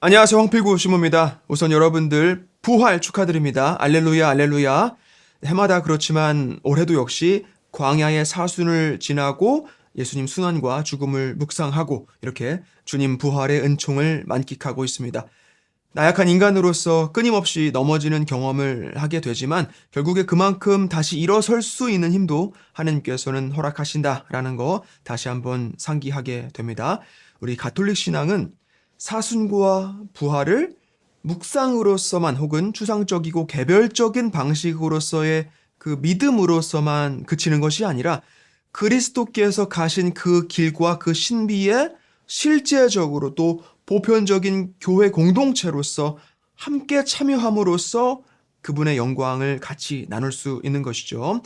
안녕하세요. 황필구 신부입니다. 우선 여러분들 부활 축하드립니다. 알렐루야 알렐루야. 해마다 그렇지만 올해도 역시 광야의 사순을 지나고 예수님 순환과 죽음을 묵상하고 이렇게 주님 부활의 은총을 만끽하고 있습니다. 나약한 인간으로서 끊임없이 넘어지는 경험을 하게 되지만 결국에 그만큼 다시 일어설 수 있는 힘도 하나님께서는 허락하신다라는 거 다시 한번 상기하게 됩니다. 우리 가톨릭 신앙은 사순과 부활을 묵상으로서만 혹은 추상적이고 개별적인 방식으로서의 그 믿음으로서만 그치는 것이 아니라 그리스도께서 가신 그 길과 그 신비에 실제적으로 또 보편적인 교회 공동체로서 함께 참여함으로써 그분의 영광을 같이 나눌 수 있는 것이죠.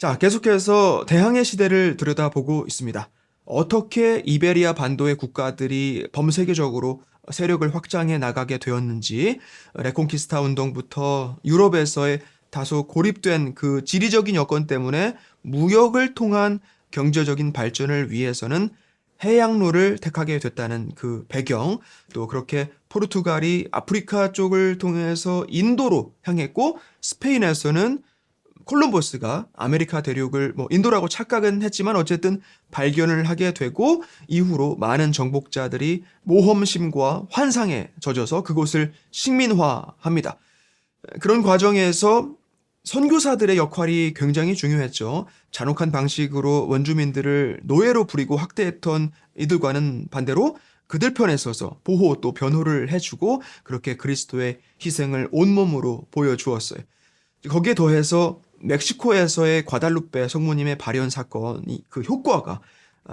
자, 계속해서 대항해 시대를 들여다보고 있습니다. 어떻게 이베리아 반도의 국가들이 범세계적으로 세력을 확장해 나가게 되었는지, 레콘키스타 운동부터 유럽에서의 다소 고립된 그 지리적인 여건 때문에 무역을 통한 경제적인 발전을 위해서는 해양로를 택하게 됐다는 그 배경, 또 그렇게 포르투갈이 아프리카 쪽을 통해서 인도로 향했고 스페인에서는 콜럼버스가 아메리카 대륙을 인도라고 착각은 했지만 어쨌든 발견을 하게 되고 이후로 많은 정복자들이 모험심과 환상에 젖어서 그곳을 식민화합니다. 그런 과정에서 선교사들의 역할이 굉장히 중요했죠. 잔혹한 방식으로 원주민들을 노예로 부리고 학대했던 이들과는 반대로 그들 편에 서서 보호 또 변호를 해주고 그렇게 그리스도의 희생을 온몸으로 보여주었어요. 거기에 더해서 멕시코에서의 과달루페 성모님의 발현 사건이 그 효과가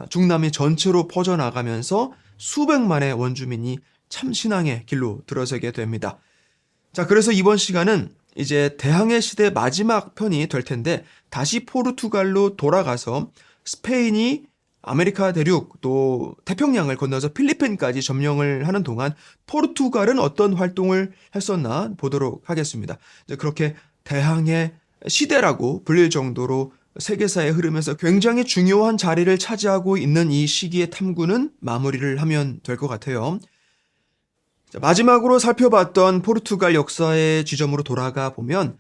중남미 전체로 퍼져나가면서 수백만의 원주민이 참신앙의 길로 들어서게 됩니다. 자, 그래서 이번 시간은 이제 대항해 시대 마지막 편이 될 텐데 다시 포르투갈로 돌아가서 스페인이 아메리카 대륙 또 태평양을 건너서 필리핀까지 점령을 하는 동안 포르투갈은 어떤 활동을 했었나 보도록 하겠습니다. 이제 그렇게 대항해 시대라고 불릴 정도로 세계사의 흐름에서 굉장히 중요한 자리를 차지하고 있는 이 시기의 탐구는 마무리를 하면 될 것 같아요. 자, 마지막으로 살펴봤던 포르투갈 역사의 지점으로 돌아가 보면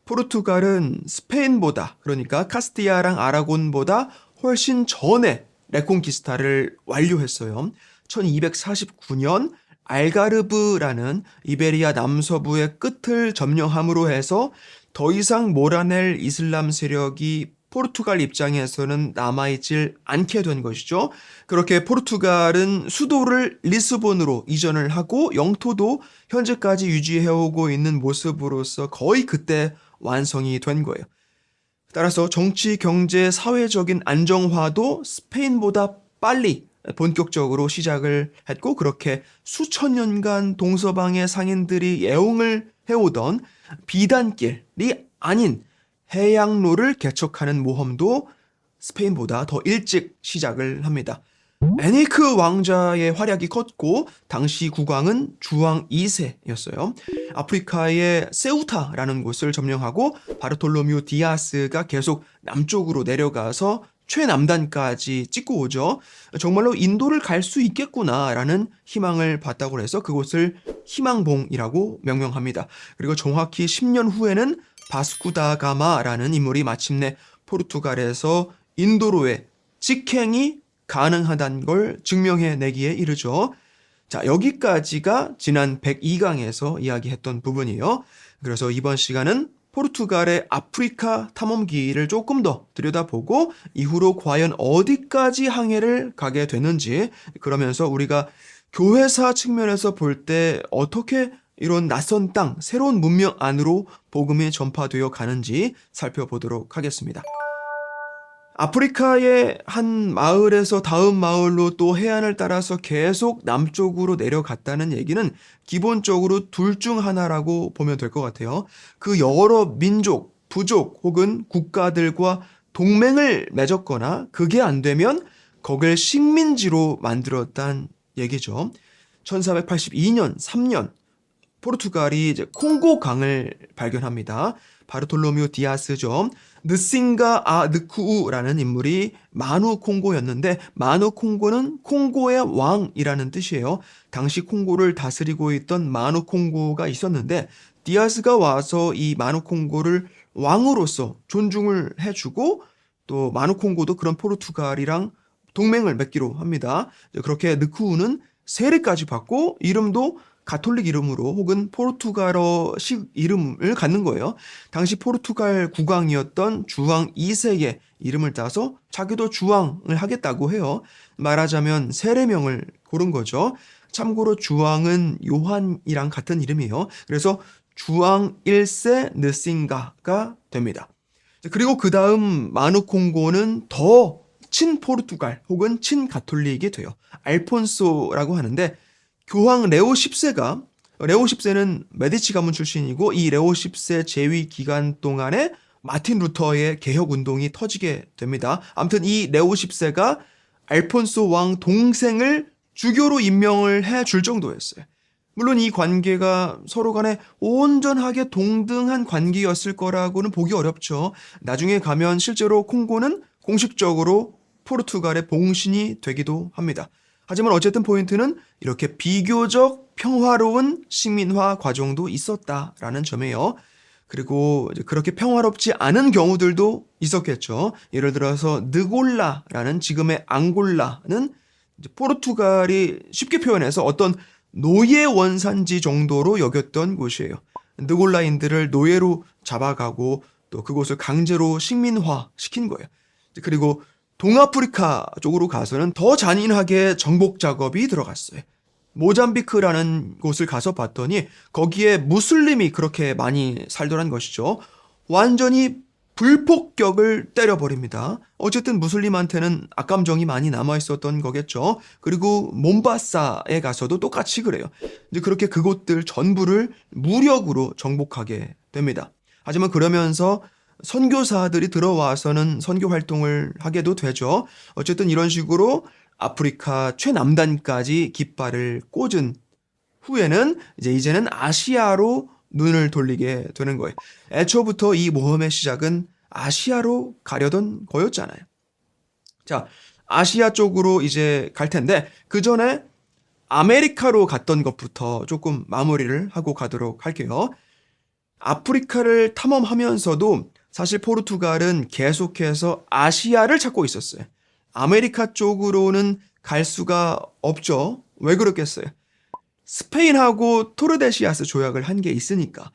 포르투갈은 스페인보다 그러니까 카스티아랑 아라곤보다 훨씬 전에 레콘키스타를 완료했어요. 1249년 알가르브라는 이베리아 남서부의 끝을 점령함으로 해서 더 이상 몰아낼 이슬람 세력이 포르투갈 입장에서는 남아있질 않게 된 것이죠. 그렇게 포르투갈은 수도를 리스본으로 이전을 하고 영토도 현재까지 유지해오고 있는 모습으로서 거의 그때 완성이 된 거예요. 따라서 정치, 경제, 사회적인 안정화도 스페인보다 빨리 본격적으로 시작을 했고 그렇게 수천 년간 동서방의 상인들이 애용을 해오던 비단길이 아닌 해양로를 개척하는 모험도 스페인보다 더 일찍 시작을 합니다. 에니크 왕자의 활약이 컸고 당시 국왕은 주왕 2세였어요. 아프리카의 세우타라는 곳을 점령하고 바르톨로뮤 디아스가 계속 남쪽으로 내려가서 최남단까지 찍고 오죠. 정말로 인도를 갈 수 있겠구나라는 희망을 봤다고 해서 그곳을 희망봉이라고 명명합니다. 그리고 정확히 10년 후에는 바스쿠다가마라는 인물이 마침내 포르투갈에서 인도로의 직행이 가능하다는 걸 증명해내기에 이르죠. 자, 여기까지가 지난 102강에서 이야기했던 부분이에요. 그래서 이번 시간은 포르투갈의 아프리카 탐험기를 조금 더 들여다보고 이후로 과연 어디까지 항해를 가게 되는지 그러면서 우리가 교회사 측면에서 볼 때 어떻게 이런 낯선 땅, 새로운 문명 안으로 복음이 전파되어 가는지 살펴보도록 하겠습니다. 아프리카의 한 마을에서 다음 마을로 또 해안을 따라서 계속 남쪽으로 내려갔다는 얘기는 기본적으로 둘 중 하나라고 보면 될 것 같아요. 그 여러 민족, 부족 혹은 국가들과 동맹을 맺었거나 그게 안 되면 거길 식민지로 만들었다는 얘기죠. 1482년, 3년 포르투갈이 이제 콩고 강을 발견합니다. 바르톨로미오 디아스죠. 느싱가 느쿠우라는 인물이 마누 콩고였는데 마누 콩고는 콩고의 왕이라는 뜻이에요. 당시 콩고를 다스리고 있던 마누 콩고가 있었는데 디아스가 와서 이 마누 콩고를 왕으로서 존중을 해주고 또 마누 콩고도 그런 포르투갈이랑 동맹을 맺기로 합니다. 그렇게 느쿠우는 세례까지 받고 이름도 가톨릭 이름으로 혹은 포르투갈어식 이름을 갖는 거예요. 당시 포르투갈 국왕이었던 주왕 2세의 이름을 따서 자기도 주왕을 하겠다고 해요. 말하자면 세례명을 고른 거죠. 참고로 주왕은 요한이랑 같은 이름이에요. 그래서 주왕 1세 느싱가가 됩니다. 그리고 그 다음 마누콩고는 더 친포르투갈 혹은 친가톨릭이 돼요. 알폰소라고 하는데 교황 레오 10세는 메디치 가문 출신이고 이 레오 10세 재위 기간 동안에 마틴 루터의 개혁 운동이 터지게 됩니다. 아무튼 이 레오 10세가 알폰소 왕 동생을 주교로 임명을 해줄 정도였어요. 물론 이 관계가 서로 간에 온전하게 동등한 관계였을 거라고는 보기 어렵죠. 나중에 가면 실제로 콩고는 공식적으로 포르투갈의 봉신이 되기도 합니다. 하지만 어쨌든 포인트는 이렇게 비교적 평화로운 식민화 과정도 있었다라는 점이에요. 그리고 그렇게 평화롭지 않은 경우들도 있었겠죠. 예를 들어서 느골라라는 지금의 앙골라는 포르투갈이 쉽게 표현해서 어떤 노예 원산지 정도로 여겼던 곳이에요. 느골라인들을 노예로 잡아가고 또 그곳을 강제로 식민화 시킨 거예요. 그리고 동아프리카 쪽으로 가서는 더 잔인하게 정복 작업이 들어갔어요. 모잠비크라는 곳을 가서 봤더니 거기에 무슬림이 그렇게 많이 살더란 것이죠. 완전히 불폭격을 때려버립니다. 어쨌든 무슬림한테는 악감정이 많이 남아있었던 거겠죠. 그리고 몬바사에 가서도 똑같이 그래요. 이제 그렇게 그곳들 전부를 무력으로 정복하게 됩니다. 하지만 그러면서 선교사들이 들어와서는 선교 활동을 하게도 되죠. 어쨌든 이런 식으로 아프리카 최남단까지 깃발을 꽂은 후에는 이제는 아시아로 눈을 돌리게 되는 거예요. 애초부터 이 모험의 시작은 아시아로 가려던 거였잖아요. 자, 아시아 쪽으로 이제 갈 텐데 그 전에 아메리카로 갔던 것부터 조금 마무리를 하고 가도록 할게요. 아프리카를 탐험하면서도 사실 포르투갈은 계속해서 아시아를 찾고 있었어요. 아메리카 쪽으로는 갈 수가 없죠. 왜 그렇겠어요? 스페인하고 토르데시아스 조약을 한 게 있으니까.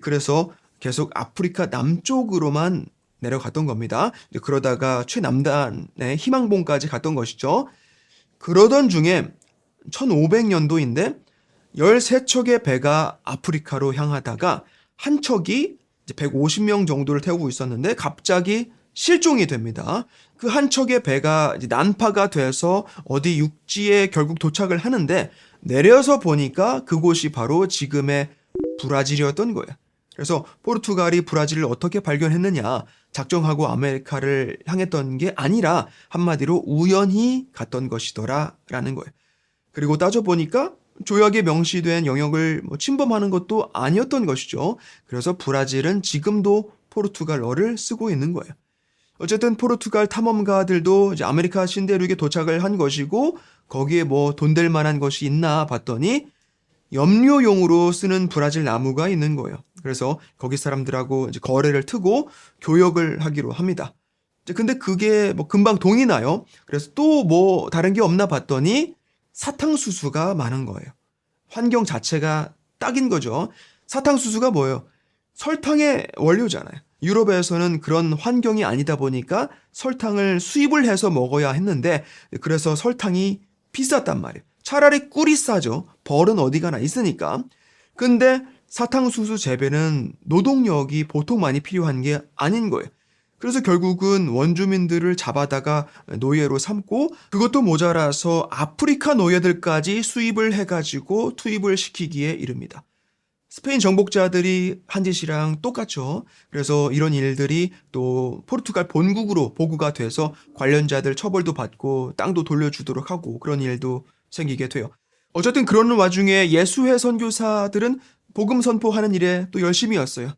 그래서 계속 아프리카 남쪽으로만 내려갔던 겁니다. 그러다가 최남단의 희망봉까지 갔던 것이죠. 그러던 중에 1500년도인데 13척의 배가 아프리카로 향하다가 한 척이 150명 정도를 태우고 있었는데 갑자기 실종이 됩니다. 그 한 척의 배가 난파가 돼서 어디 육지에 결국 도착을 하는데 내려서 보니까 그곳이 바로 지금의 브라질이었던 거예요. 그래서 포르투갈이 브라질을 어떻게 발견했느냐, 작정하고 아메리카를 향했던 게 아니라 한마디로 우연히 갔던 것이더라라는 거예요. 그리고 따져보니까 조약에 명시된 영역을 침범하는 것도 아니었던 것이죠. 그래서 브라질은 지금도 포르투갈어를 쓰고 있는 거예요. 어쨌든 포르투갈 탐험가들도 이제 아메리카 신대륙에 도착을 한 것이고 거기에 돈 될 만한 것이 있나 봤더니 염료용으로 쓰는 브라질 나무가 있는 거예요. 그래서 거기 사람들하고 이제 거래를 트고 교역을 하기로 합니다. 근데 그게 금방 동이 나요. 그래서 또 다른 게 없나 봤더니 사탕수수가 많은 거예요. 환경 자체가 딱인 거죠. 사탕수수가 뭐예요? 설탕의 원료잖아요. 유럽에서는 그런 환경이 아니다 보니까 설탕을 수입을 해서 먹어야 했는데 그래서 설탕이 비쌌단 말이에요. 차라리 꿀이 싸죠. 벌은 어디 가나 있으니까. 근데 사탕수수 재배는 노동력이 보통 많이 필요한 게 아닌 거예요. 그래서 결국은 원주민들을 잡아다가 노예로 삼고 그것도 모자라서 아프리카 노예들까지 수입을 해가지고 투입을 시키기에 이릅니다. 스페인 정복자들이 한 짓이랑 똑같죠. 그래서 이런 일들이 또 포르투갈 본국으로 보고가 돼서 관련자들 처벌도 받고 땅도 돌려주도록 하고 그런 일도 생기게 돼요. 어쨌든 그런 와중에 예수회 선교사들은 복음 선포하는 일에 또 열심히였어요.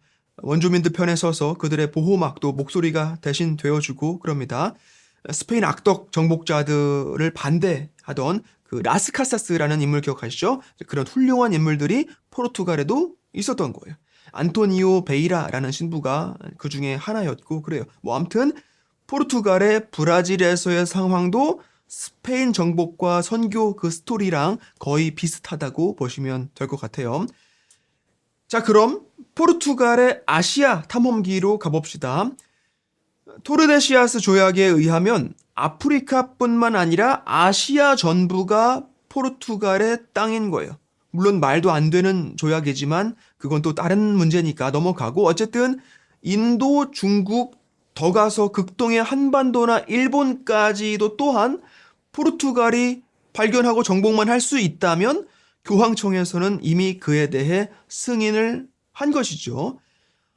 원주민들 편에 서서 그들의 보호막 또 목소리가 대신 되어주고 그럽니다. 스페인 악덕 정복자들을 반대하던 그 라스카사스라는 인물 기억하시죠? 그런 훌륭한 인물들이 포르투갈에도 있었던 거예요. 안토니오 베이라라는 신부가 그 중에 하나였고 그래요. 아무튼 포르투갈의 브라질에서의 상황도 스페인 정복과 선교 그 스토리랑 거의 비슷하다고 보시면 될 것 같아요. 자, 그럼 포르투갈의 아시아 탐험기로 가봅시다. 토르데시아스 조약에 의하면 아프리카뿐만 아니라 아시아 전부가 포르투갈의 땅인 거예요. 물론 말도 안 되는 조약이지만 그건 또 다른 문제니까 넘어가고, 어쨌든 인도, 중국, 더 가서 극동의 한반도나 일본까지도 또한 포르투갈이 발견하고 정복만 할 수 있다면 교황청에서는 이미 그에 대해 승인을 한 것이죠.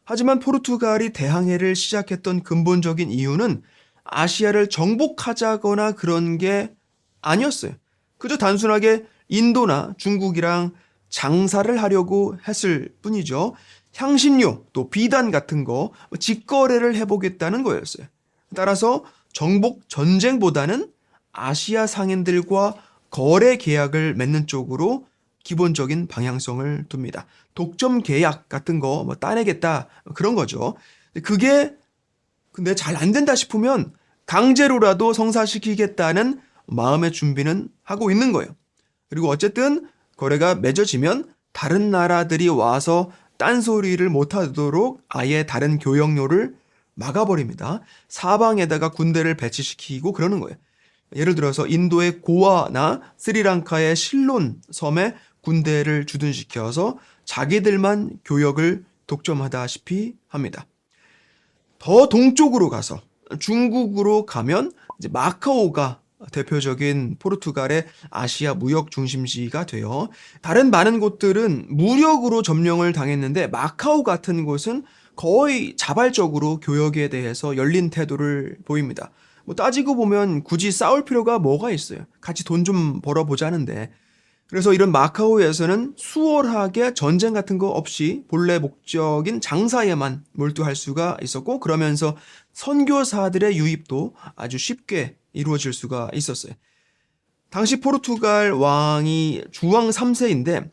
하지만 포르투갈이 대항해를 시작했던 근본적인 이유는 아시아를 정복하자거나 그런 게 아니었어요. 그저 단순하게 인도나 중국이랑 장사를 하려고 했을 뿐이죠. 향신료, 또 비단 같은 거 직거래를 해보겠다는 거였어요. 따라서 정복 전쟁보다는 아시아 상인들과 거래 계약을 맺는 쪽으로 기본적인 방향성을 둡니다. 독점 계약 같은 거 따내겠다 그런 거죠. 그게 근데 잘 안 된다 싶으면 강제로라도 성사시키겠다는 마음의 준비는 하고 있는 거예요. 그리고 어쨌든 거래가 맺어지면 다른 나라들이 와서 딴소리를 못하도록 아예 다른 교역로를 막아버립니다. 사방에다가 군대를 배치시키고 그러는 거예요. 예를 들어서 인도의 고아나 스리랑카의 실론 섬에 군대를 주둔시켜서 자기들만 교역을 독점하다시피 합니다. 더 동쪽으로 가서 중국으로 가면 이제 마카오가 대표적인 포르투갈의 아시아 무역 중심지가 돼요. 다른 많은 곳들은 무력으로 점령을 당했는데 마카오 같은 곳은 거의 자발적으로 교역에 대해서 열린 태도를 보입니다. 따지고 보면 굳이 싸울 필요가 뭐가 있어요. 같이 돈 좀 벌어보자는데. 그래서 이런 마카오에서는 수월하게 전쟁 같은 거 없이 본래 목적인 장사에만 몰두할 수가 있었고, 그러면서 선교사들의 유입도 아주 쉽게 이루어질 수가 있었어요. 당시 포르투갈 왕이 주왕 3세인데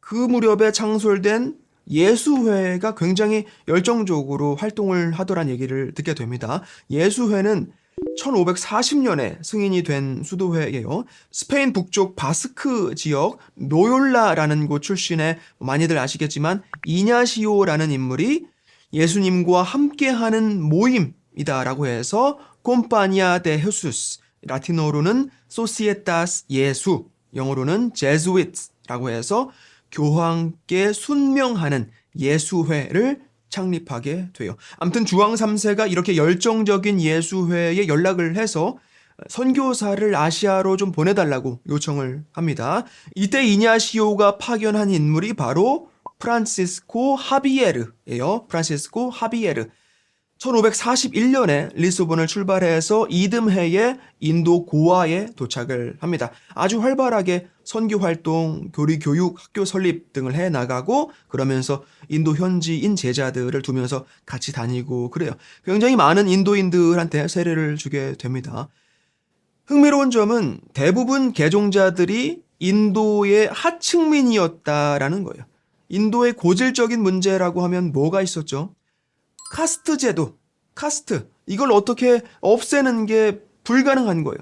그 무렵에 창설된 예수회가 굉장히 열정적으로 활동을 하더란 얘기를 듣게 됩니다. 예수회는 1540년에 승인이 된 수도회예요. 스페인 북쪽 바스크 지역 노yor라라는 곳 출신의, 많이들 아시겠지만 이냐시오라는 인물이 예수님과 함께하는 모임이다라고 해서 콤파니아 데 헤수스, 라틴어로는 소시에타스 예수, 영어로는 제수이트라고 해서 교황께 순명하는 예수회를 창립하게 돼요. 아무튼 주왕 3세가 이렇게 열정적인 예수회에 연락을 해서 선교사를 아시아로 좀 보내달라고 요청을 합니다. 이때 이냐시오가 파견한 인물이 바로 프란시스코 하비에르예요. 프란시스코 하비에르. 1541년에 리스본을 출발해서 이듬해에 인도 고아에 도착을 합니다. 아주 활발하게 선교 활동, 교리 교육, 학교 설립 등을 해 나가고, 그러면서 인도 현지인 제자들을 두면서 같이 다니고 그래요. 굉장히 많은 인도인들한테 세례를 주게 됩니다. 흥미로운 점은 대부분 개종자들이 인도의 하층민이었다라는 거예요. 인도의 고질적인 문제라고 하면 뭐가 있었죠? 카스트 제도, 카스트, 이걸 어떻게 없애는 게 불가능한 거예요.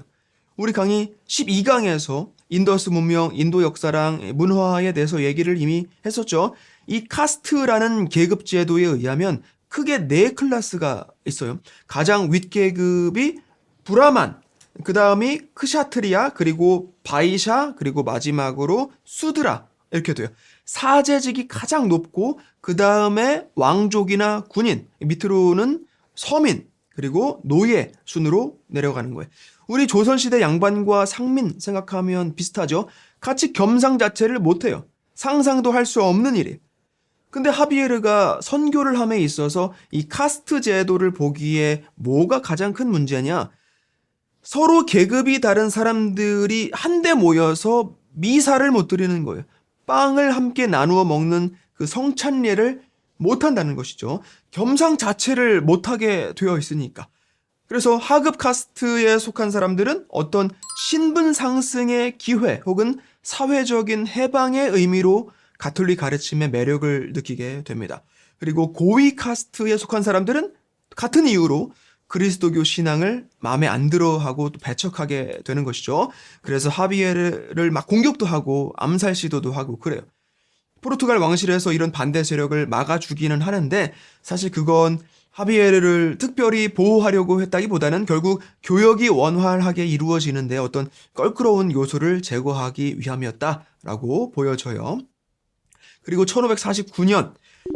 우리 강의 12강에서 인더스 문명, 인도 역사랑 문화에 대해서 얘기를 이미 했었죠. 이 카스트라는 계급 제도에 의하면 크게 4클래스가 있어요. 가장 윗계급이 브라만, 그 다음이 크샤트리아, 그리고 바이샤, 그리고 마지막으로 수드라, 이렇게 돼요. 사제직이 가장 높고 그 다음에 왕족이나 군인, 밑으로는 서민, 그리고 노예 순으로 내려가는 거예요. 우리 조선시대 양반과 상민 생각하면 비슷하죠. 같이 겸상자체를 못해요. 상상도 할 수 없는 일이에요. 근데 하비에르가 선교를 함에 있어서 이 카스트 제도를 보기에 뭐가 가장 큰 문제냐? 서로 계급이 다른 사람들이 한데 모여서 미사를 못 드리는 거예요. 빵을 함께 나누어 먹는 그 성찬례를 못한다는 것이죠. 겸상 자체를 못하게 되어 있으니까. 그래서 하급 카스트에 속한 사람들은 어떤 신분 상승의 기회 혹은 사회적인 해방의 의미로 가톨릭 가르침의 매력을 느끼게 됩니다. 그리고 고위 카스트에 속한 사람들은 같은 이유로 그리스도교 신앙을 마음에 안 들어하고 또 배척하게 되는 것이죠. 그래서 하비에르를 막 공격도 하고 암살 시도도 하고 그래요. 포르투갈 왕실에서 이런 반대 세력을 막아주기는 하는데 사실 그건 하비에르를 특별히 보호하려고 했다기보다는 결국 교역이 원활하게 이루어지는데 어떤 껄끄러운 요소를 제거하기 위함이었다라고 보여져요. 그리고 1549년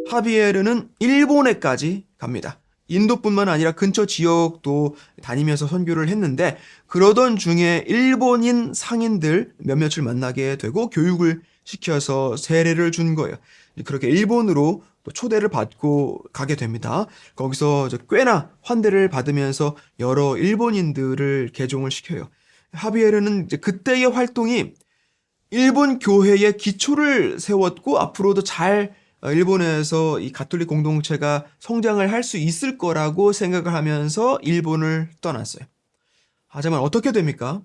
하비에르는 일본에까지 갑니다. 인도뿐만 아니라 근처 지역도 다니면서 선교를 했는데 그러던 중에 일본인 상인들 몇몇을 만나게 되고 교육을 시켜서 세례를 준 거예요. 그렇게 일본으로 또 초대를 받고 가게 됩니다. 거기서 꽤나 환대를 받으면서 여러 일본인들을 개종을 시켜요. 하비에르는 이제 그때의 활동이 일본 교회의 기초를 세웠고 앞으로도 잘 일본에서 이 가톨릭 공동체가 성장을 할 수 있을 거라고 생각을 하면서 일본을 떠났어요. 하지만 어떻게 됩니까?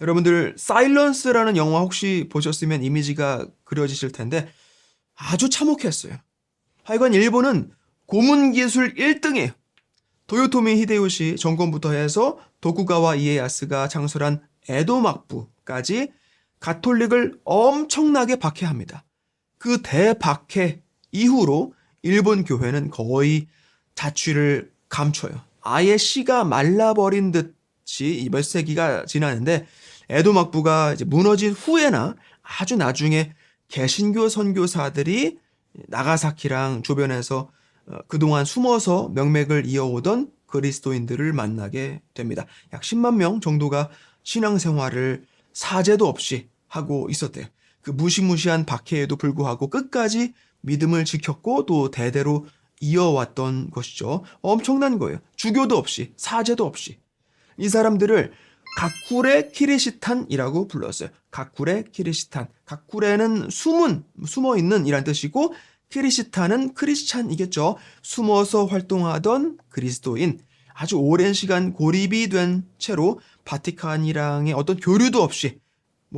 여러분들 사일런스라는 영화 혹시 보셨으면 이미지가 그려지실 텐데 아주 참혹했어요. 하여간 일본은 고문기술 1등이에요. 도요토미 히데요시 정권부터 해서 도쿠가와 이에야스가 창설한 에도 막부까지 가톨릭을 엄청나게 박해합니다. 그 대박해 이후로 일본 교회는 거의 자취를 감춰요. 아예 씨가 말라버린 듯이 몇 세기가 지나는데 에도 막부가 이제 무너진 후에나 아주 나중에 개신교 선교사들이 나가사키랑 주변에서 그동안 숨어서 명맥을 이어오던 그리스도인들을 만나게 됩니다. 약 10만 명 정도가 신앙생활을 사제도 없이 하고 있었대요. 그 무시무시한 박해에도 불구하고 끝까지 믿음을 지켰고 또 대대로 이어왔던 것이죠. 엄청난 거예요. 주교도 없이 사제도 없이. 이 사람들을 가쿠레 키리시탄이라고 불렀어요. 가쿠레 키리시탄. 가쿠레는 숨어있는 이란 뜻이고 키리시탄은 크리스찬이겠죠. 숨어서 활동하던 그리스도인. 아주 오랜 시간 고립이 된 채로 바티칸이랑의 어떤 교류도 없이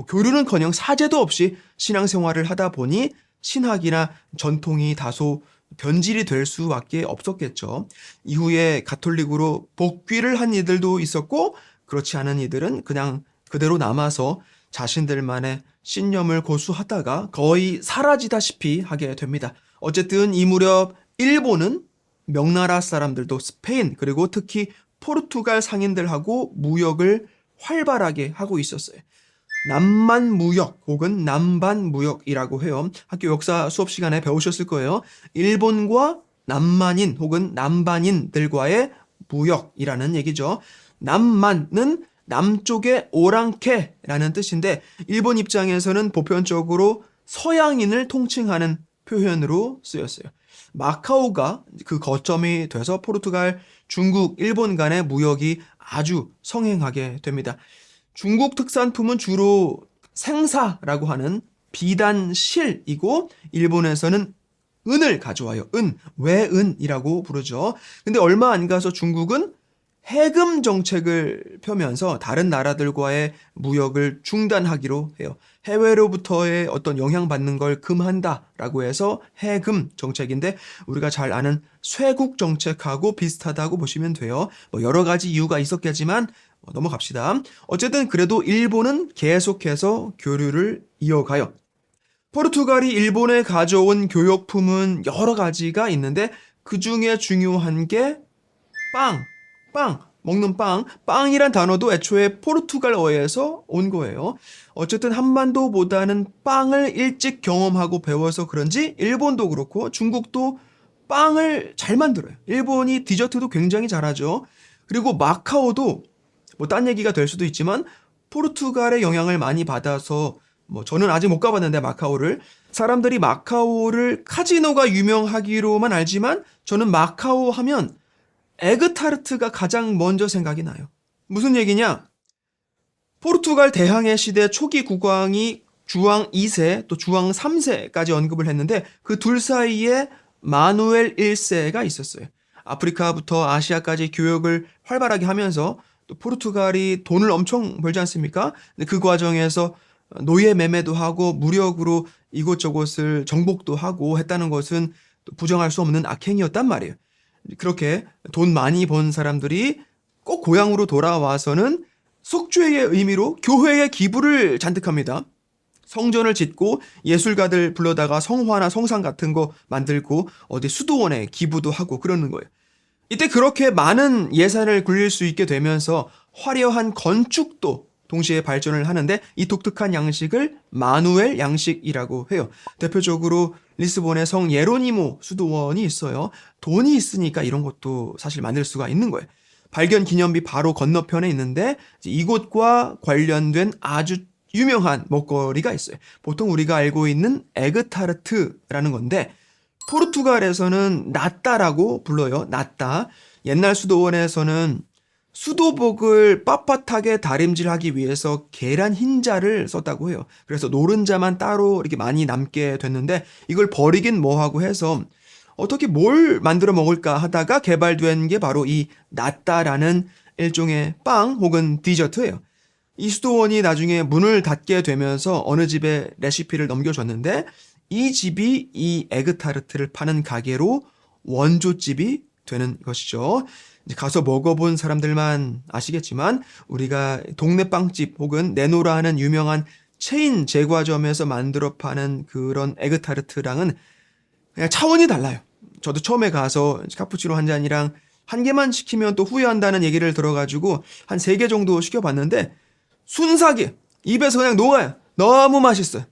교류는커녕 사제도 없이 신앙생활을 하다 보니 신학이나 전통이 다소 변질이 될 수밖에 없었겠죠. 이후에 가톨릭으로 복귀를 한 이들도 있었고 그렇지 않은 이들은 그냥 그대로 남아서 자신들만의 신념을 고수하다가 거의 사라지다시피 하게 됩니다. 어쨌든 이 무렵 일본은 명나라 사람들도 스페인 그리고 특히 포르투갈 상인들하고 무역을 활발하게 하고 있었어요. 남만무역 혹은 남반무역이라고 해요. 학교 역사 수업 시간에 배우셨을 거예요. 일본과 남만인 혹은 남반인들과의 무역이라는 얘기죠. 남만은 남쪽의 오랑캐라는 뜻인데 일본 입장에서는 보편적으로 서양인을 통칭하는 표현으로 쓰였어요. 마카오가 그 거점이 돼서 포르투갈, 중국, 일본 간의 무역이 아주 성행하게 됩니다. 중국 특산품은 주로 생사라고 하는 비단실이고 일본에서는 은을 가져와요. 왜 은이라고 부르죠. 근데 얼마 안 가서 중국은 해금 정책을 펴면서 다른 나라들과의 무역을 중단하기로 해요. 해외로부터의 어떤 영향받는 걸 금한다라고 해서 해금 정책인데 우리가 잘 아는 쇄국 정책하고 비슷하다고 보시면 돼요. 여러 가지 이유가 있었겠지만 넘어갑시다. 어쨌든 그래도 일본은 계속해서 교류를 이어가요. 포르투갈이 일본에 가져온 교역품은 여러 가지가 있는데 그 중에 중요한 게 먹는 빵이란 단어도 애초에 포르투갈어에서 온 거예요. 어쨌든 한반도보다는 빵을 일찍 경험하고 배워서 그런지 일본도 그렇고 중국도 빵을 잘 만들어요. 일본이 디저트도 굉장히 잘하죠. 그리고 마카오도 딴 얘기가 될 수도 있지만 포르투갈의 영향을 많이 받아서 저는 아직 못 가봤는데 마카오를 사람들이 마카오를 카지노가 유명하기로만 알지만 저는 마카오 하면 에그타르트가 가장 먼저 생각이 나요. 무슨 얘기냐? 포르투갈 대항해 시대 초기 국왕이 주왕 2세 또 주왕 3세까지 언급을 했는데 그 둘 사이에 마누엘 1세가 있었어요. 아프리카부터 아시아까지 교역을 활발하게 하면서 또 포르투갈이 돈을 엄청 벌지 않습니까? 근데 그 과정에서 노예 매매도 하고 무력으로 이곳저곳을 정복도 하고 했다는 것은 또 부정할 수 없는 악행이었단 말이에요. 그렇게 돈 많이 번 사람들이 꼭 고향으로 돌아와서는 속죄의 의미로 교회에 기부를 잔뜩 합니다. 성전을 짓고 예술가들 불러다가 성화나 성상 같은 거 만들고 어디 수도원에 기부도 하고 그러는 거예요. 이때 그렇게 많은 예산을 굴릴 수 있게 되면서 화려한 건축도 동시에 발전을 하는데 이 독특한 양식을 마누엘 양식이라고 해요. 대표적으로 리스본에 성 예로니모 수도원이 있어요. 돈이 있으니까 이런 것도 사실 만들 수가 있는 거예요. 발견 기념비 바로 건너편에 있는데 이곳과 관련된 아주 유명한 먹거리가 있어요. 보통 우리가 알고 있는 에그타르트라는 건데 포르투갈에서는 나따라고 불러요. 나따. 옛날 수도원에서는 수도복을 빳빳하게 다림질하기 위해서 계란 흰자를 썼다고 해요. 그래서 노른자만 따로 이렇게 많이 남게 됐는데 이걸 버리긴 뭐하고 해서 어떻게 뭘 만들어 먹을까 하다가 개발된 게 바로 이 나따라는 일종의 빵 혹은 디저트예요. 이 수도원이 나중에 문을 닫게 되면서 어느 집에 레시피를 넘겨줬는데 이 집이 이 에그타르트를 파는 가게로 원조집이 되는 것이죠. 이제 가서 먹어본 사람들만 아시겠지만 우리가 동네 빵집 혹은 네노라 하는 유명한 체인 제과점에서 만들어 파는 그런 에그타르트랑은 그냥 차원이 달라요. 저도 처음에 가서 카푸치노 한 잔이랑 한 개만 시키면 또 후회한다는 얘기를 들어가지고 한 3개 정도 시켜봤는데 순삭이 입에서 그냥 녹아요. 너무 맛있어요.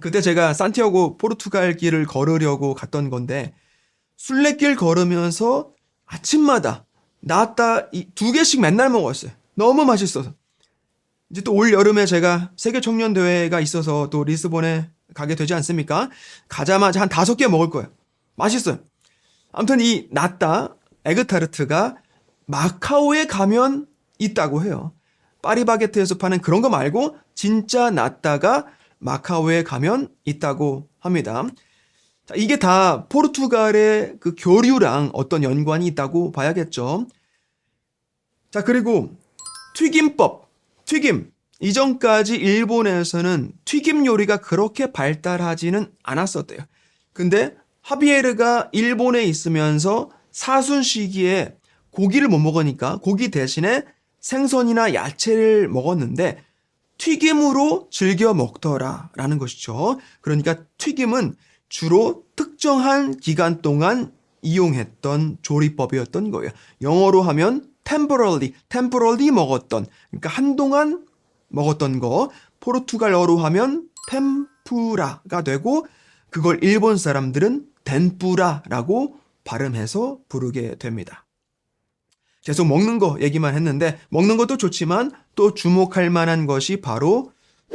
그때 제가 산티아고 포르투갈 길을 걸으려고 갔던 건데 순례길 걸으면서 아침마다 나따 2개씩 맨날 먹었어요. 너무 맛있어서. 이제 또 올 여름에 제가 세계 청년 대회가 있어서 또 리스본에 가게 되지 않습니까? 가자마자 한 5개 먹을 거예요. 맛있어요. 아무튼 이 나따 에그타르트가 마카오에 가면 있다고 해요. 파리바게트에서 파는 그런 거 말고 진짜 나따가 마카오에 가면 있다고 합니다. 자, 이게 다 포르투갈의 그 교류랑 어떤 연관이 있다고 봐야겠죠. 자, 그리고 튀김법, 튀김. 이전까지 일본에서는 튀김 요리가 그렇게 발달하지는 않았었대요. 근데 하비에르가 일본에 있으면서 사순 시기에 고기를 못 먹으니까 고기 대신에 생선이나 야채를 먹었는데 튀김으로 즐겨 먹더라라는 것이죠. 그러니까 튀김은 주로 특정한 기간 동안 이용했던 조리법이었던 거예요. 영어로 하면 temporarily 먹었던, 그러니까 한동안 먹었던 거, 포르투갈어로 하면 템푸라가 되고 그걸 일본 사람들은 덴뿌라라고 발음해서 부르게 됩니다. 계속 먹는 거 얘기만 했는데 먹는 것도 좋지만 또 주목할 만한 것이 바로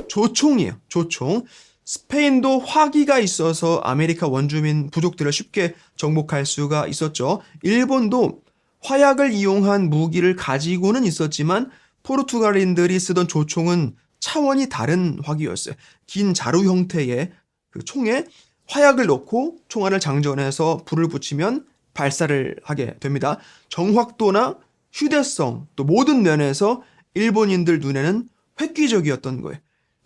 조총이에요. 조총. 스페인도 화기가 있어서 아메리카 원주민 부족들을 쉽게 정복할 수가 있었죠. 일본도 화약을 이용한 무기를 가지고는 있었지만 포르투갈인들이 쓰던 조총은 차원이 다른 화기였어요. 긴 자루 형태의 그 총에 화약을 넣고 총알을 장전해서 불을 붙이면 발사를 하게 됩니다. 정확도나 휴대성 또 모든 면에서 일본인들 눈에는 획기적이었던 거예요.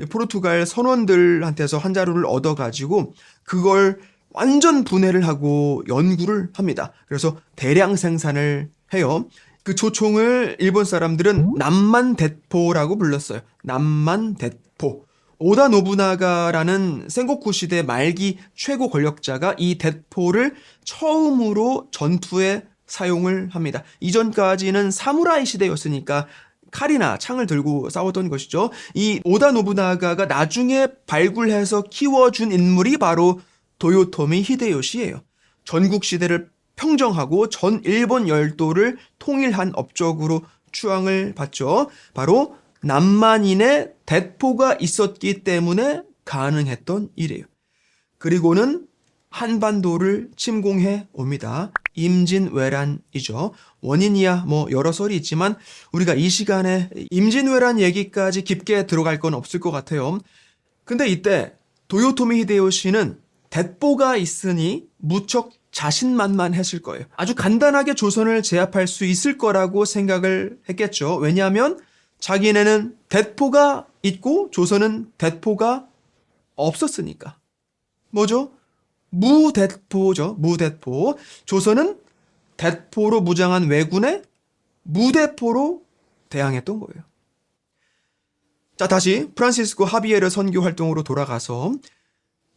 포르투갈 선원들한테서 한 자루를 얻어가지고 그걸 완전 분해를 하고 연구를 합니다. 그래서 대량 생산을 해요. 그 조총을 일본 사람들은 남만대포라고 불렀어요. 남만대포. 오다 노부나가라는 센고쿠 시대 말기 최고 권력자가 이 대포를 처음으로 전투에 사용을 합니다. 이전까지는 사무라이 시대였으니까 칼이나 창을 들고 싸웠던 것이죠. 이 오다 노부나가가 나중에 발굴해서 키워준 인물이 바로 도요토미 히데요시예요. 전국 시대를 평정하고 전 일본 열도를 통일한 업적으로 추앙을 받죠. 바로 남만인의 대포가 있었기 때문에 가능했던 일이에요. 그리고는 한반도를 침공해 옵니다. 임진왜란이죠. 원인이야 뭐 여러 설이 있지만 우리가 이 시간에 임진왜란 얘기까지 깊게 들어갈 건 없을 것 같아요. 근데 이때 도요토미 히데요시는 대포가 있으니 무척 자신만만했을 거예요. 아주 간단하게 조선을 제압할 수 있을 거라고 생각을 했겠죠. 왜냐하면 자기네는 대포가 있고 조선은 대포가 없었으니까. 뭐죠? 무대포죠. 무대포. 조선은 대포로 무장한 왜군에 무대포로 대항했던 거예요. 자, 다시 프란시스코 하비에르 선교 활동으로 돌아가서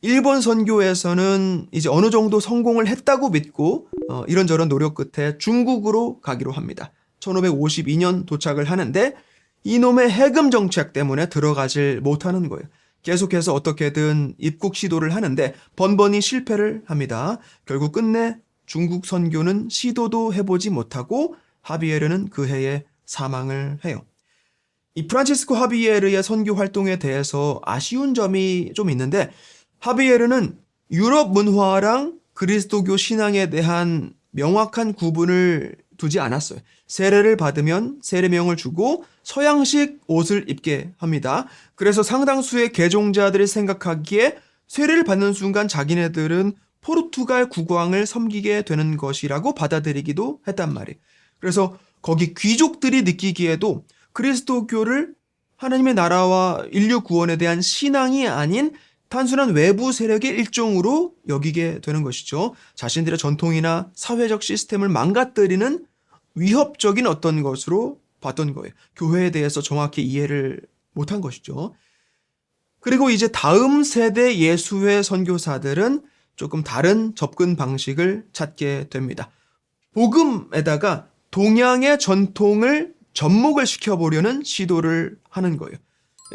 일본 선교에서는 이제 어느 정도 성공을 했다고 믿고 이런저런 노력 끝에 중국으로 가기로 합니다. 1552년 도착을 하는데 이놈의 해금 정책 때문에 들어가질 못하는 거예요. 계속해서 어떻게든 입국 시도를 하는데 번번이 실패를 합니다. 결국 끝내 중국 선교는 시도도 해보지 못하고 하비에르는 그 해에 사망을 해요. 이 프란치스코 하비에르의 선교 활동에 대해서 아쉬운 점이 좀 있는데 하비에르는 유럽 문화랑 그리스도교 신앙에 대한 명확한 구분을 두지 않았어요. 세례를 받으면 세례명을 주고 서양식 옷을 입게 합니다. 그래서 상당수의 개종자들이 생각하기에 세례를 받는 순간 자기네들은 포르투갈 국왕을 섬기게 되는 것이라고 받아들이기도 했단 말이에요. 그래서 거기 귀족들이 느끼기에도 그리스도교를 하나님의 나라와 인류 구원에 대한 신앙이 아닌 단순한 외부 세력의 일종으로 여기게 되는 것이죠. 자신들의 전통이나 사회적 시스템을 망가뜨리는 위협적인 어떤 것으로 봤던 거예요. 교회에 대해서 정확히 이해를 못한 것이죠. 그리고 이제 다음 세대 예수회 선교사들은 조금 다른 접근 방식을 찾게 됩니다. 복음에다가 동양의 전통을 접목을 시켜보려는 시도를 하는 거예요.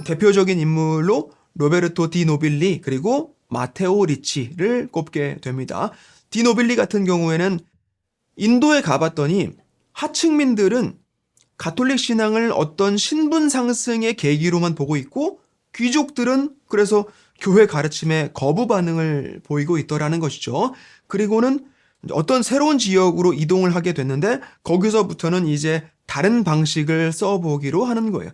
대표적인 인물로 로베르토 디 노빌리 그리고 마테오 리치를 꼽게 됩니다. 디 노빌리 같은 경우에는 인도에 가봤더니 하층민들은 가톨릭 신앙을 어떤 신분 상승의 계기로만 보고 있고 귀족들은 그래서 교회 가르침에 거부 반응을 보이고 있더라는 것이죠. 그리고는 어떤 새로운 지역으로 이동을 하게 됐는데 거기서부터는 이제 다른 방식을 써보기로 하는 거예요.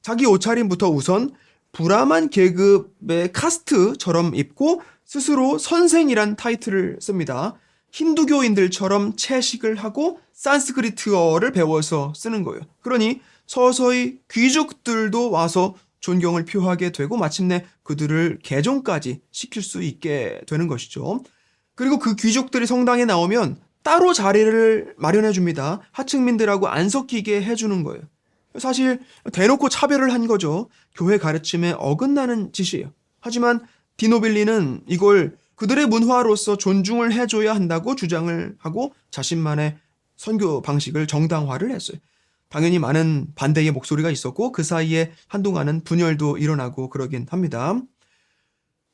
자기 옷차림부터 우선 브라만 계급의 카스트처럼 입고 스스로 선생이란 타이틀을 씁니다. 힌두교인들처럼 채식을 하고 산스크리트어를 배워서 쓰는 거예요. 그러니 서서히 귀족들도 와서 존경을 표하게 되고 마침내 그들을 개종까지 시킬 수 있게 되는 것이죠. 그리고 그 귀족들이 성당에 나오면 따로 자리를 마련해 줍니다. 하층민들하고 안 섞이게 해주는 거예요. 사실 대놓고 차별을 한 거죠. 교회 가르침에 어긋나는 짓이에요. 하지만 디노빌리는 이걸 그들의 문화로서 존중을 해줘야 한다고 주장을 하고 자신만의 선교 방식을 정당화를 했어요. 당연히 많은 반대의 목소리가 있었고 그 사이에 한동안은 분열도 일어나고 그러긴 합니다.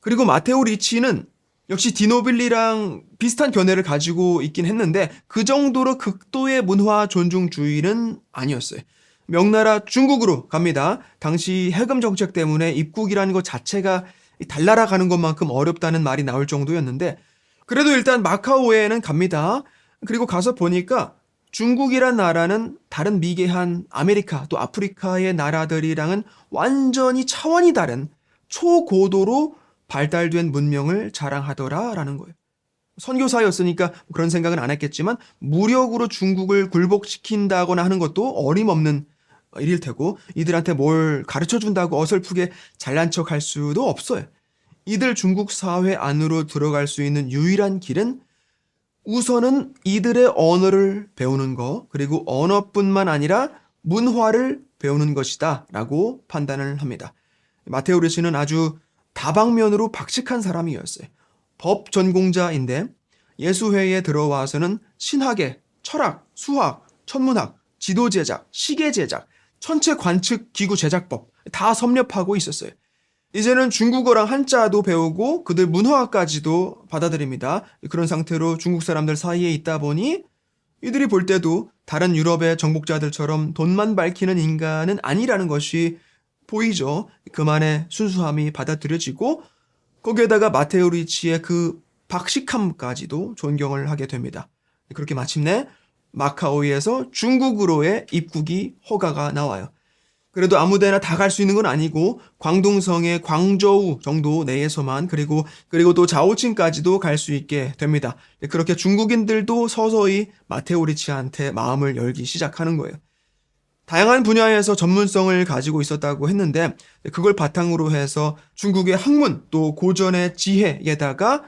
그리고 마테오 리치는 역시 디노빌리랑 비슷한 견해를 가지고 있긴 했는데 그 정도로 극도의 문화 존중주의는 아니었어요. 명나라 중국으로 갑니다. 당시 해금 정책 때문에 입국이라는 것 자체가 달나라 가는 것만큼 어렵다는 말이 나올 정도였는데 그래도 일단 마카오에는 갑니다. 그리고 가서 보니까 중국이란 나라는 다른 미개한 아메리카 또 아프리카의 나라들이랑은 완전히 차원이 다른 초고도로 발달된 문명을 자랑하더라라는 거예요. 선교사였으니까 그런 생각은 안 했겠지만 무력으로 중국을 굴복시킨다거나 하는 것도 어림없는 일일 테고 이들한테 뭘 가르쳐준다고 어설프게 잘난 척할 수도 없어요. 이들 중국 사회 안으로 들어갈 수 있는 유일한 길은 우선은 이들의 언어를 배우는 거 그리고 언어뿐만 아니라 문화를 배우는 것이다 라고 판단을 합니다. 마테오 리치는 아주 다방면으로 박식한 사람이었어요. 법 전공자인데 예수회에 들어와서는 신학의 철학, 수학, 천문학, 지도 제작, 시계 제작, 천체 관측 기구 제작법 다 섭렵하고 있었어요. 이제는 중국어랑 한자도 배우고 그들 문화까지도 받아들입니다. 그런 상태로 중국 사람들 사이에 있다 보니 이들이 볼 때도 다른 유럽의 정복자들처럼 돈만 밝히는 인간은 아니라는 것이 보이죠. 그만의 순수함이 받아들여지고 거기에다가 마테오 리치의 그 박식함까지도 존경을 하게 됩니다. 그렇게 마침내 마카오에서 중국으로의 입국이 허가가 나와요. 그래도 아무데나 다 갈 수 있는 건 아니고 광둥성의 광저우 정도 내에서만 그리고 또 자오칭까지도 갈 수 있게 됩니다. 그렇게 중국인들도 서서히 마테오 리치한테 마음을 열기 시작하는 거예요. 다양한 분야에서 전문성을 가지고 있었다고 했는데 그걸 바탕으로 해서 중국의 학문 또 고전의 지혜에다가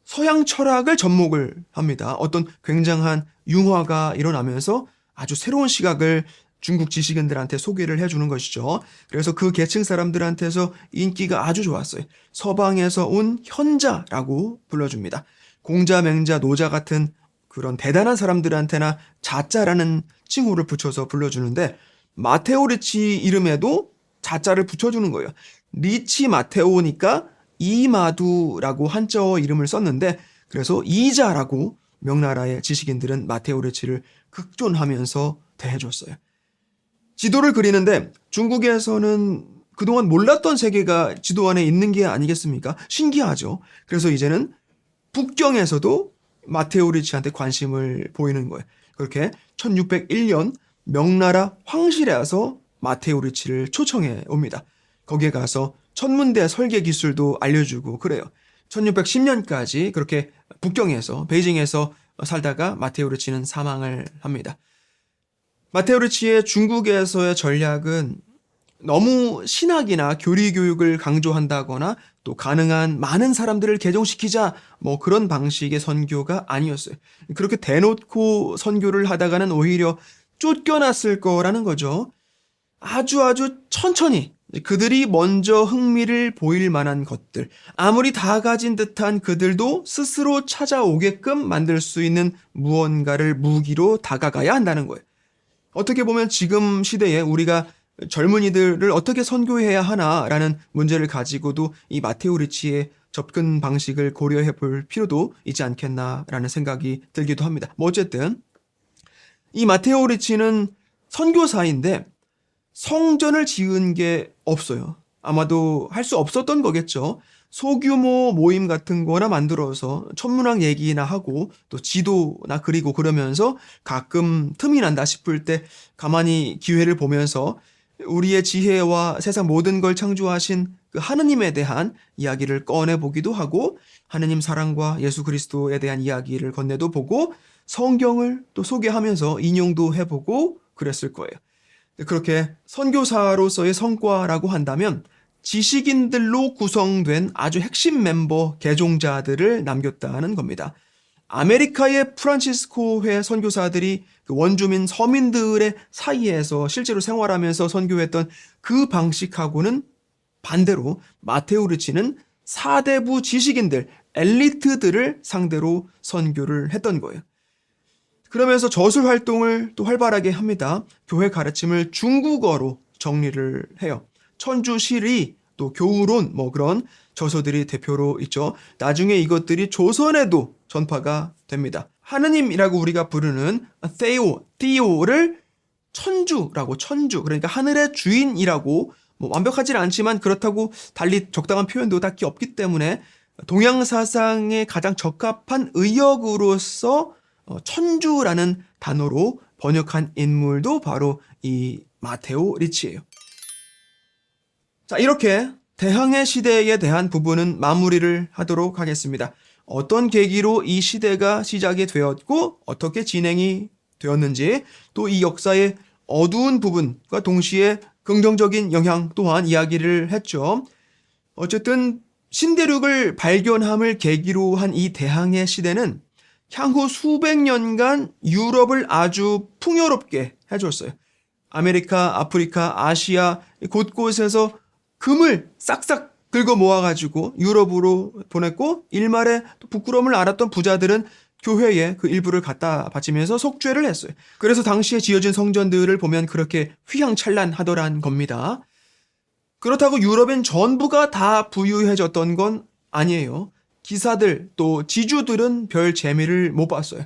서양 철학을 접목을 합니다. 어떤 굉장한 융화가 일어나면서 아주 새로운 시각을 중국 지식인들한테 소개를 해주는 것이죠. 그래서 그 계층 사람들한테서 인기가 아주 좋았어요. 서방에서 온 현자라고 불러줍니다. 공자, 맹자, 노자 같은 그런 대단한 사람들한테나 자자라는 칭호를 붙여서 불러주는데 마테오 리치 이름에도 자자를 붙여주는 거예요. 리치 마테오니까 이마두라고 한자어 이름을 썼는데 그래서 이자라고 명나라의 지식인들은 마테오 리치를 극존하면서 대해줬어요. 지도를 그리는데 중국에서는 그동안 몰랐던 세계가 지도 안에 있는 게 아니겠습니까? 신기하죠. 그래서 이제는 북경에서도 마테오 리치한테 관심을 보이는 거예요. 그렇게 1601년 명나라 황실에서 마테오 리치를 초청해 옵니다. 거기에 가서 천문대 설계 기술도 알려주고 그래요. 1610년까지 그렇게 북경에서 베이징에서 살다가 마테오 리치는 사망을 합니다. 마테오 리치의 중국에서의 전략은 너무 신학이나 교리 교육을 강조한다거나 또 가능한 많은 사람들을 개종시키자 뭐 그런 방식의 선교가 아니었어요. 그렇게 대놓고 선교를 하다가는 오히려 쫓겨났을 거라는 거죠. 아주 천천히 그들이 먼저 흥미를 보일 만한 것들, 아무리 다 가진 듯한 그들도 스스로 찾아오게끔 만들 수 있는 무언가를 무기로 다가가야 한다는 거예요. 어떻게 보면 지금 시대에 우리가 젊은이들을 어떻게 선교해야 하나라는 문제를 가지고도 이 마테오 리치의 접근 방식을 고려해 볼 필요도 있지 않겠나라는 생각이 들기도 합니다. 뭐 어쨌든 이 마테오 리치는 선교사인데 성전을 지은 게 없어요. 아마도 할 수 없었던 거겠죠. 소규모 모임 같은 거나 만들어서 천문학 얘기나 하고 또 지도나 그리고 그러면서 가끔 틈이 난다 싶을 때 가만히 기회를 보면서 우리의 지혜와 세상 모든 걸 창조하신 그 하느님에 대한 이야기를 꺼내보기도 하고 하느님 사랑과 예수 그리스도에 대한 이야기를 건네도 보고 성경을 또 소개하면서 인용도 해보고 그랬을 거예요. 그렇게 선교사로서의 성과라고 한다면 지식인들로 구성된 아주 핵심 멤버 개종자들을 남겼다는 겁니다. 아메리카의 프란치스코회 선교사들이 그 원주민 서민들의 사이에서 실제로 생활하면서 선교했던 그 방식하고는 반대로 마테오 리치는 사대부 지식인들, 엘리트들을 상대로 선교를 했던 거예요. 그러면서 저술 활동을 또 활발하게 합니다. 교회 가르침을 중국어로 정리를 해요. 천주시리, 또 교우론 뭐 그런 저서들이 대표로 있죠. 나중에 이것들이 조선에도 전파가 됩니다. 하느님이라고 우리가 부르는 테오를 천주라고 천주 그러니까 하늘의 주인이라고 뭐 완벽하지는 않지만 그렇다고 달리 적당한 표현도 딱히 없기 때문에 동양 사상에 가장 적합한 의역으로서 천주라는 단어로 번역한 인물도 바로 이 마테오 리치예요. 자, 이렇게 대항해 시대에 대한 부분은 마무리를 하도록 하겠습니다. 어떤 계기로 이 시대가 시작이 되었고 어떻게 진행이 되었는지 또 이 역사의 어두운 부분과 동시에 긍정적인 영향 또한 이야기를 했죠. 어쨌든 신대륙을 발견함을 계기로 한 이 대항해 시대는 향후 수백 년간 유럽을 아주 풍요롭게 해줬어요. 아메리카, 아프리카, 아시아 곳곳에서 금을 싹싹 긁어 모아가지고 유럽으로 보냈고 일말에 또 부끄러움을 알았던 부자들은 교회에 그 일부를 갖다 바치면서 속죄를 했어요. 그래서 당시에 지어진 성전들을 보면 그렇게 휘황찬란하더란 겁니다. 그렇다고 유럽인 전부가 다 부유해졌던 건 아니에요. 기사들 또 지주들은 별 재미를 못 봤어요.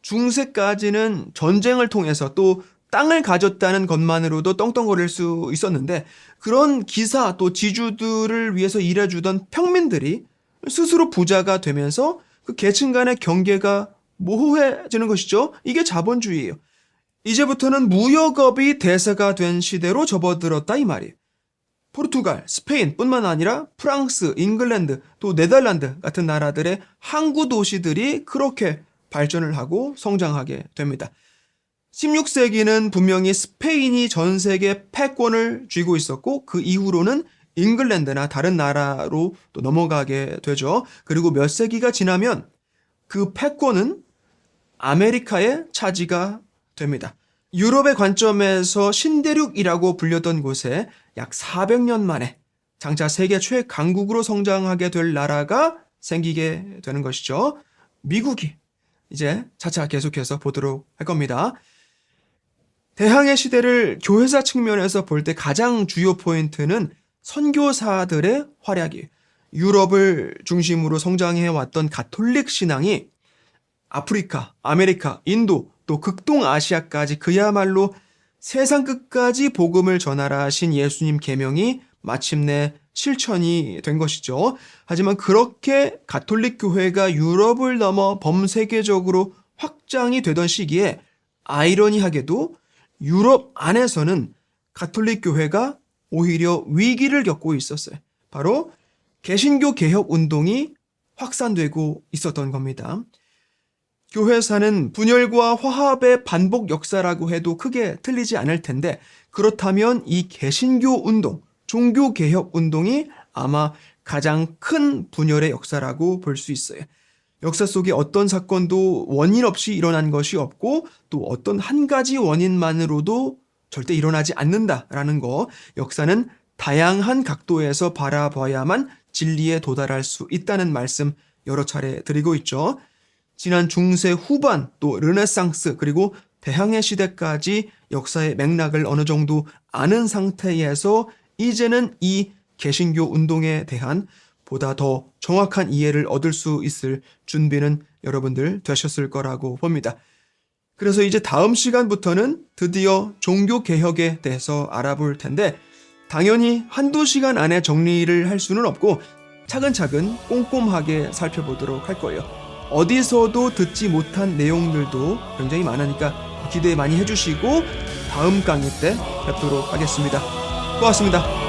중세까지는 전쟁을 통해서 또 땅을 가졌다는 것만으로도 떵떵거릴 수 있었는데 그런 기사 또 지주들을 위해서 일해주던 평민들이 스스로 부자가 되면서 그 계층 간의 경계가 모호해지는 것이죠. 이게 자본주의예요. 이제부터는 무역업이 대세가 된 시대로 접어들었다 이 말이에요. 포르투갈, 스페인 뿐만 아니라 프랑스, 잉글랜드, 또 네덜란드 같은 나라들의 항구 도시들이 그렇게 발전을 하고 성장하게 됩니다. 16세기는 분명히 스페인이 전 세계 패권을 쥐고 있었고 그 이후로는 잉글랜드나 다른 나라로 또 넘어가게 되죠. 그리고 몇 세기가 지나면 그 패권은 아메리카의 차지가 됩니다. 유럽의 관점에서 신대륙이라고 불렸던 곳에 약 400년 만에 장차 세계 최강국으로 성장하게 될 나라가 생기게 되는 것이죠. 미국이 이제 차차 계속해서 보도록 할 겁니다. 대항해 시대를 교회사 측면에서 볼 때 가장 주요 포인트는 선교사들의 활약이에요. 유럽을 중심으로 성장해왔던 가톨릭 신앙이 아프리카, 아메리카, 인도, 또 극동아시아까지 그야말로 세상 끝까지 복음을 전하라 하신 예수님 계명이 마침내 실천이 된 것이죠. 하지만 그렇게 가톨릭 교회가 유럽을 넘어 범세계적으로 확장이 되던 시기에 아이러니하게도 유럽 안에서는 가톨릭 교회가 오히려 위기를 겪고 있었어요. 바로 개신교 개혁 운동이 확산되고 있었던 겁니다. 교회사는 분열과 화합의 반복 역사라고 해도 크게 틀리지 않을 텐데 그렇다면 이 개신교 운동, 종교개혁 운동이 아마 가장 큰 분열의 역사라고 볼 수 있어요. 역사 속에 어떤 사건도 원인 없이 일어난 것이 없고 또 어떤 한 가지 원인만으로도 절대 일어나지 않는다라는 거, 역사는 다양한 각도에서 바라봐야만 진리에 도달할 수 있다는 말씀 여러 차례 드리고 있죠. 지난 중세 후반 또 르네상스 그리고 대항해 시대까지 역사의 맥락을 어느 정도 아는 상태에서 이제는 이 개신교 운동에 대한 보다 더 정확한 이해를 얻을 수 있을 준비는 여러분들 되셨을 거라고 봅니다. 그래서 이제 다음 시간부터는 드디어 종교개혁에 대해서 알아볼 텐데 당연히 한두 시간 안에 정리를 할 수는 없고 차근차근 꼼꼼하게 살펴보도록 할 거예요. 어디서도 듣지 못한 내용들도 굉장히 많으니까 기대 많이 해주시고 다음 강의 때 뵙도록 하겠습니다. 고맙습니다.